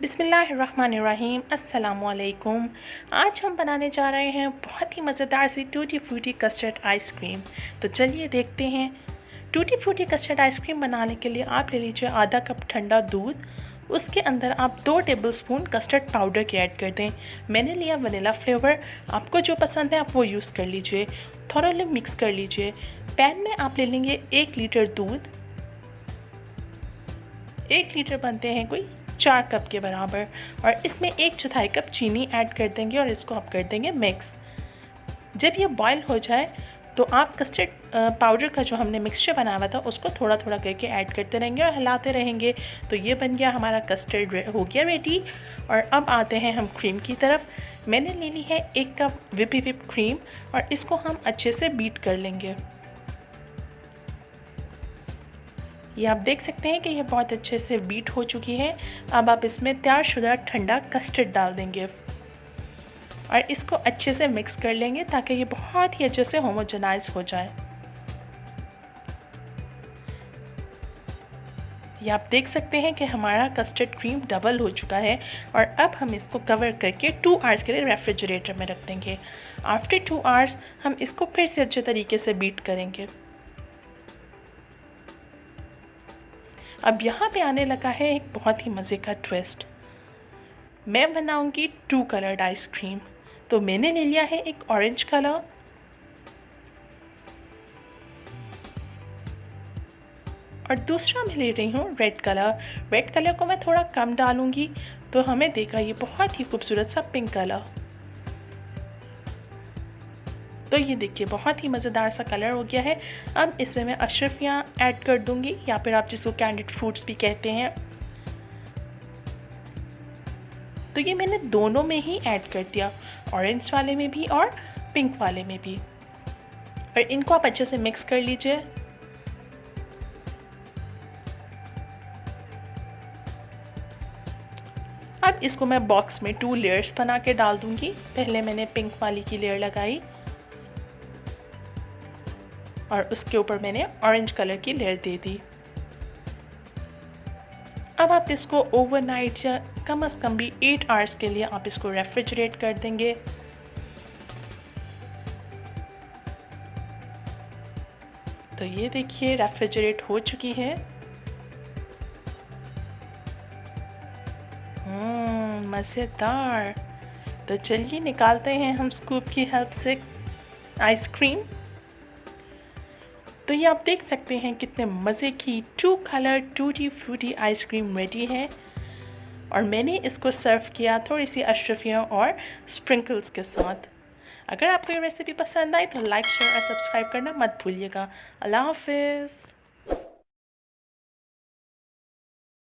बिस्मिल्लाहिर्रहमानिर्रहीम अस्सलामुअलैकुम। आज हम बनाने जा रहे हैं बहुत ही मज़ेदार सी टूटी फ्रूटी कस्टर्ड आइसक्रीम। तो चलिए देखते हैं। टूटी फ्रूटी कस्टर्ड आइसक्रीम बनाने के लिए आप ले लीजिए आधा कप ठंडा दूध। उसके अंदर आप 2 टेबलस्पून कस्टर्ड पाउडर के ऐड कर दें। मैंने लिया वनीला फ्लेवर, आपको जो पसंद है आप वो यूज़ कर लीजिए। थोड़ा मिक्स कर लीजिए। पैन में आप ले लेंगे 1 लीटर दूध। 1 लीटर बनते हैं कोई 4 कप के बराबर, और इसमें 1/4 कप चीनी ऐड कर देंगे और इसको आप कर देंगे मिक्स। जब ये बॉईल हो जाए तो आप कस्टर्ड पाउडर का जो हमने मिक्सचर बनाया हुआ था उसको थोड़ा थोड़ा करके ऐड करते रहेंगे और हिलाते रहेंगे। तो ये बन गया हमारा कस्टर्ड, हो गया रेडी। और अब आते हैं हम क्रीम की तरफ। मैंने ले ली है 1 कप विप क्रीम और इसको हम अच्छे से बीट कर लेंगे। ये आप देख सकते हैं कि ये बहुत अच्छे से बीट हो चुकी है। अब आप इसमें तैयारशुदा ठंडा कस्टर्ड डाल देंगे और इसको अच्छे से मिक्स कर लेंगे ताकि ये बहुत ही अच्छे से होमोजेनाइज हो जाए। ये आप देख सकते हैं कि हमारा कस्टर्ड क्रीम डबल हो चुका है और अब हम इसको कवर करके 2 आवर्स के लिए रेफ्रिजरेटर में रख देंगे। आफ्टर 2 आवर्स हम इसको फिर से अच्छे तरीके से बीट करेंगे। अब यहाँ पे आने लगा है एक बहुत ही मज़े का ट्विस्ट। मैं बनाऊंगी 2 कलर्ड आइसक्रीम। तो मैंने ले लिया है एक ऑरेंज कलर और दूसरा मैं ले रही हूँ रेड कलर। रेड कलर को मैं थोड़ा कम डालूंगी तो हमें देगा ये बहुत ही खूबसूरत सा पिंक कलर। तो ये देखिए बहुत ही मज़ेदार सा कलर हो गया है। अब इसमें मैं अशरफियाँ ऐड कर दूंगी या फिर आप जिसको कैंडिड फ्रूट्स भी कहते हैं। तो ये मैंने दोनों में ही ऐड कर दिया, ऑरेंज वाले में भी और पिंक वाले में भी। और इनको आप अच्छे से मिक्स कर लीजिए। अब इसको मैं बॉक्स में 2 लेयर्स बना के डाल दूंगी। पहले मैंने पिंक वाली की लेयर लगाई और उसके ऊपर मैंने ऑरेंज कलर की लेयर दे दी। अब आप इसको ओवरनाइट या कम से कम भी 8 आवर्स के लिए आप इसको रेफ्रिजरेट कर देंगे। तो ये देखिए रेफ्रिजरेट हो चुकी है। मज़ेदार। तो चलिए निकालते हैं हम स्कूप की हेल्प से आइसक्रीम। तो ये आप देख सकते हैं कितने मज़े की 2 colour tutti frutti ice cream ready है। और मैंने इसको सर्व किया थोड़ी सी अशरफियों और स्प्रिंकल्स के साथ। अगर आपको ये रेसिपी पसंद आई तो लाइक, शेयर और सब्सक्राइब करना मत भूलिएगा। अल्लाह हाफिज़।